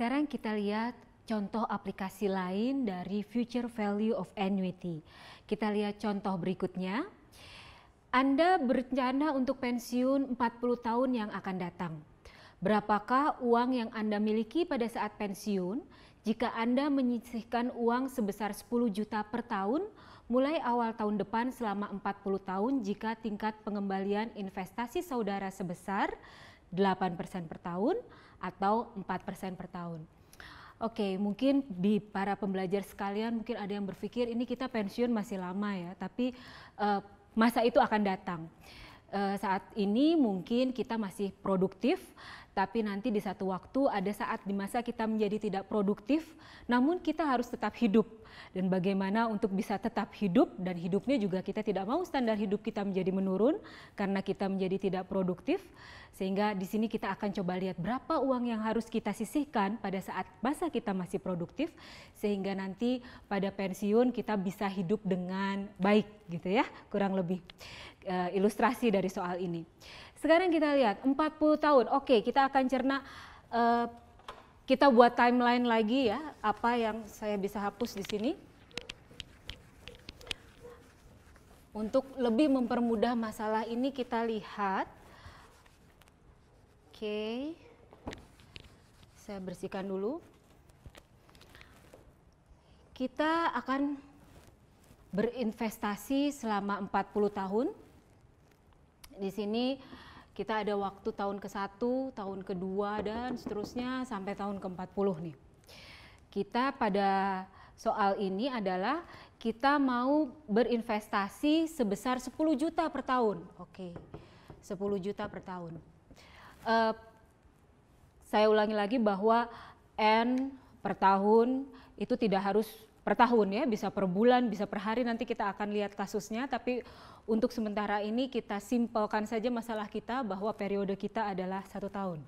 Sekarang kita lihat contoh aplikasi lain dari Future Value of Annuity. Kita lihat contoh berikutnya. Anda berencana untuk pensiun 40 tahun yang akan datang. Berapakah uang yang Anda miliki pada saat pensiun jika Anda menyisihkan uang sebesar 10 juta per tahun mulai awal tahun depan selama 40 tahun jika tingkat pengembalian investasi saudara sebesar 8% per tahun atau 4% per tahun. Oke, mungkin di para pembelajar sekalian mungkin ada yang berpikir ini kita pensiun masih lama ya, tapi masa itu akan datang. Saat ini mungkin kita masih produktif, tapi nanti di satu waktu ada saat di masa kita menjadi tidak produktif, namun kita harus tetap hidup. Dan bagaimana untuk bisa tetap hidup dan hidupnya juga kita tidak mau standar hidup kita menjadi menurun karena kita menjadi tidak produktif. Sehingga di sini kita akan coba lihat berapa uang yang harus kita sisihkan pada saat masa kita masih produktif sehingga nanti pada pensiun kita bisa hidup dengan baik gitu ya, kurang lebih ilustrasi dari soal ini. Sekarang kita lihat 40 tahun. Oke, kita akan cerna kita buat timeline lagi ya, apa yang saya bisa hapus di sini. Untuk lebih mempermudah masalah ini kita lihat. Oke. Saya bersihkan dulu. Kita akan berinvestasi selama 40 tahun. Di sini kita ada waktu tahun ke-1, tahun ke-2 dan seterusnya sampai tahun ke-40 nih. Kita pada soal ini adalah kita mau berinvestasi sebesar 10 juta per tahun. Oke, 10 juta per tahun. Saya ulangi lagi bahwa N per tahun itu tidak harus per tahun ya, bisa per bulan, bisa per hari, nanti kita akan lihat kasusnya, tapi untuk sementara ini kita simpelkan saja masalah kita bahwa periode kita adalah 1 tahun.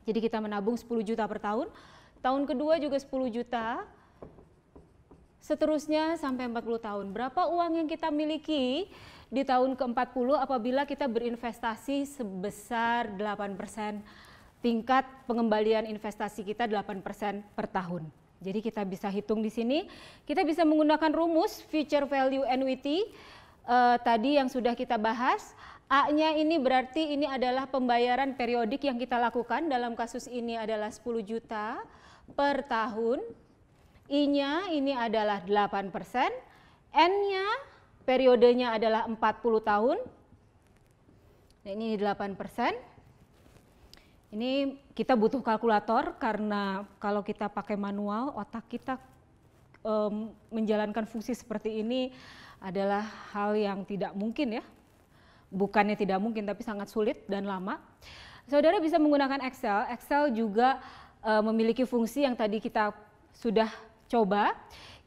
Jadi kita menabung 10 juta per tahun, tahun kedua juga 10 juta, seterusnya sampai 40 tahun. Berapa uang yang kita miliki di tahun ke-40 apabila kita berinvestasi sebesar 8%, tingkat pengembalian investasi kita 8% per tahun. Jadi kita bisa hitung di sini, kita bisa menggunakan rumus Future Value Annuity tadi yang sudah kita bahas. A-nya ini berarti ini adalah pembayaran periodik yang kita lakukan, dalam kasus ini adalah 10 juta per tahun. I-nya ini adalah 8%, N-nya periodenya adalah 40 tahun. Nah, ini 8%. Ini kita butuh kalkulator karena kalau kita pakai manual, otak kita menjalankan fungsi seperti ini adalah hal yang tidak mungkin ya. Bukannya tidak mungkin tapi sangat sulit dan lama. Saudara bisa menggunakan Excel. Excel juga memiliki fungsi yang tadi kita sudah coba.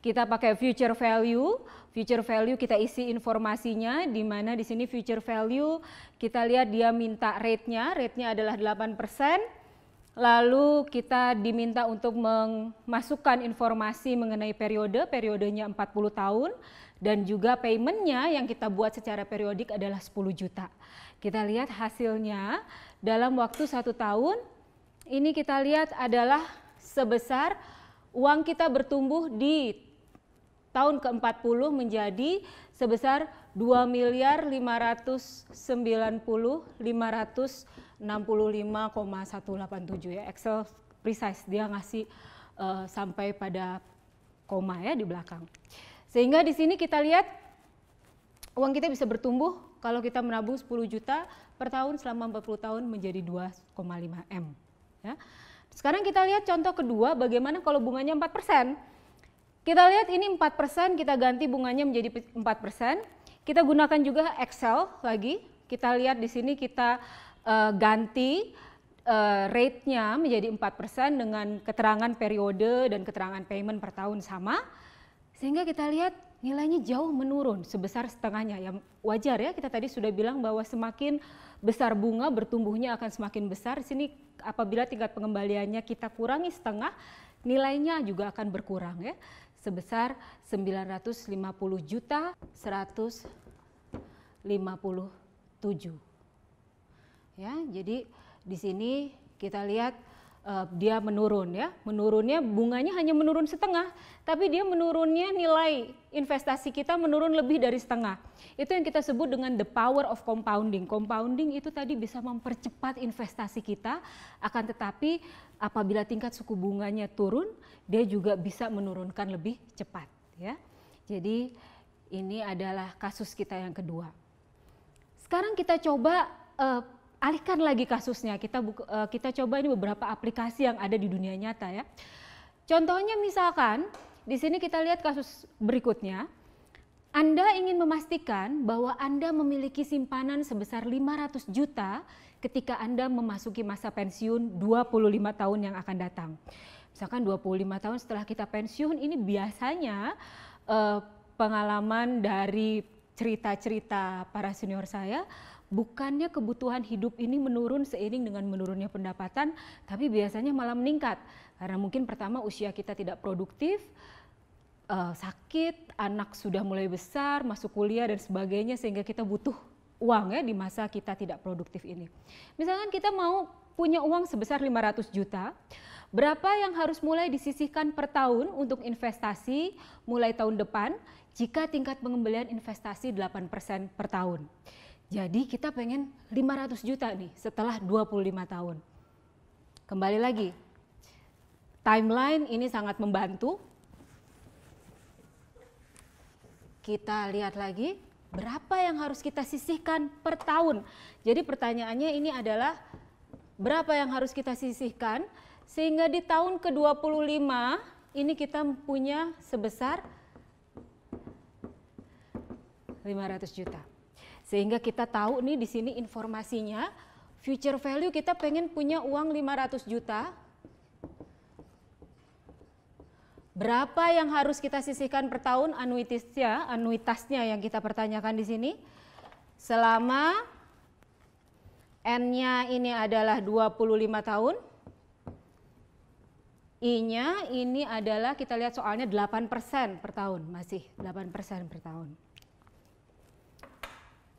Kita pakai future value. Future value kita isi informasinya, di mana di sini future value kita lihat dia minta rate-nya adalah 8%. Lalu kita diminta untuk memasukkan informasi mengenai periodenya 40 tahun dan juga payment-nya yang kita buat secara periodik adalah 10 juta. Kita lihat hasilnya dalam waktu 1 tahun, ini kita lihat adalah sebesar uang kita bertumbuh di tahun ke-40 menjadi sebesar 2.590.565,187 ya. Excel precise, dia ngasih sampai pada koma ya di belakang. Sehingga di sini kita lihat uang kita bisa bertumbuh kalau kita menabung 10 juta per tahun selama 40 tahun menjadi 2,5 M ya. Sekarang kita lihat contoh kedua, bagaimana kalau bunganya 4%. Kita lihat ini 4%, kita ganti bunganya menjadi 4%. Kita gunakan juga Excel lagi. Kita lihat di sini kita ganti rate-nya menjadi 4% dengan keterangan periode dan keterangan payment per tahun sama. Sehingga kita lihat nilainya jauh menurun sebesar setengahnya. Ya wajar ya, kita tadi sudah bilang bahwa semakin besar bunga bertumbuhnya akan semakin besar. Di sini apabila tingkat pengembaliannya kita kurangi setengah, nilainya juga akan berkurang ya. Sebesar 950.157. Ya, jadi di sini kita lihat dia menurun ya, menurunnya bunganya hanya menurun setengah, tapi dia menurunnya nilai investasi kita menurun lebih dari setengah. Itu yang kita sebut dengan the power of compounding. Compounding itu tadi bisa mempercepat investasi kita, akan tetapi apabila tingkat suku bunganya turun, dia juga bisa menurunkan lebih cepat ya. Jadi ini adalah kasus kita yang kedua. Sekarang kita coba alihkan lagi kasusnya, kita coba ini beberapa aplikasi yang ada di dunia nyata ya. Contohnya misalkan di sini kita lihat kasus berikutnya. Anda ingin memastikan bahwa Anda memiliki simpanan sebesar 500 juta ketika Anda memasuki masa pensiun 25 tahun yang akan datang. Misalkan 25 tahun setelah kita pensiun, ini biasanya pengalaman dari cerita-cerita para senior saya, bukannya kebutuhan hidup ini menurun seiring dengan menurunnya pendapatan, tapi biasanya malah meningkat. Karena mungkin pertama usia kita tidak produktif, sakit, anak sudah mulai besar, masuk kuliah dan sebagainya, sehingga kita butuh uang ya di masa kita tidak produktif ini. Misalkan kita mau punya uang sebesar 500 juta, berapa yang harus mulai disisihkan per tahun untuk investasi mulai tahun depan jika tingkat pengembalian investasi 8% per tahun. Jadi kita pengen 500 juta nih setelah 25 tahun. Kembali lagi, timeline ini sangat membantu. Kita lihat lagi berapa yang harus kita sisihkan per tahun. Jadi pertanyaannya ini adalah berapa yang harus kita sisihkan sehingga di tahun ke-25 ini kita punya sebesar 500 juta. Sehingga kita tahu nih di sini informasinya, future value kita pengen punya uang 500 juta. Berapa yang harus kita sisihkan per tahun anuitasnya yang kita pertanyakan di sini. Selama N-nya ini adalah 25 tahun. I-nya ini adalah kita lihat soalnya 8% per tahun, masih 8% per tahun.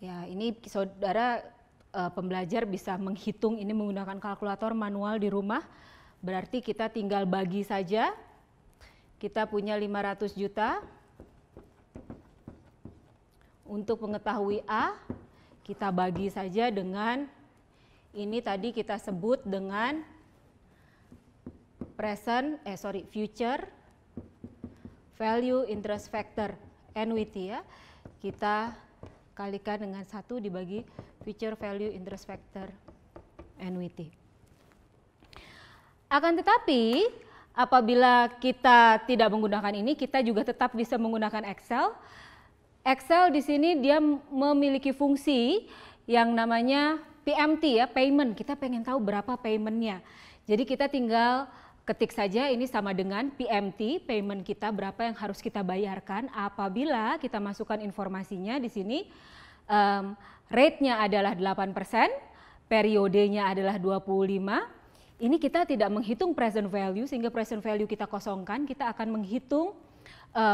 Ya, ini saudara pembelajar bisa menghitung ini menggunakan kalkulator manual di rumah. Berarti kita tinggal bagi saja. Kita punya 500 juta. Untuk mengetahui A, kita bagi saja dengan ini tadi kita sebut dengan future value interest factor annuity ya. Kita kalikan dengan 1 dibagi future value interest factor annuity. Akan tetapi apabila kita tidak menggunakan ini, kita juga tetap bisa menggunakan Excel. Excel di sini dia memiliki fungsi yang namanya PMT ya, payment. Kita pengen tahu berapa paymentnya. Jadi kita tinggal ketik saja ini sama dengan PMT, payment kita berapa yang harus kita bayarkan apabila kita masukkan informasinya di sini. Rate-nya adalah 8%, periodenya adalah 25. Ini kita tidak menghitung present value sehingga present value kita kosongkan, kita akan menghitung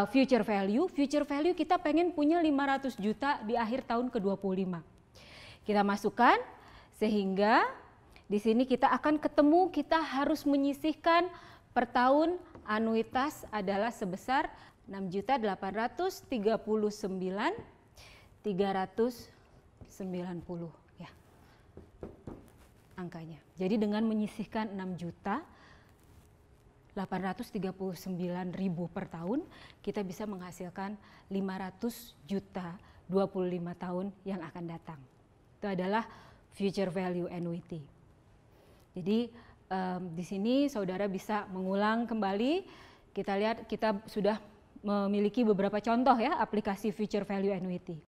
future value. Future value kita pengen punya 500 juta di akhir tahun ke-25. Kita masukkan sehingga di sini kita akan ketemu kita harus menyisihkan per tahun anuitas adalah sebesar 6.839.390 ya angkanya. Jadi dengan menyisihkan 6.839.000 per tahun kita bisa menghasilkan 500 juta 25 tahun yang akan datang. Itu adalah future value annuity. Jadi di sini saudara bisa mengulang kembali, kita lihat kita sudah memiliki beberapa contoh ya aplikasi future value annuity.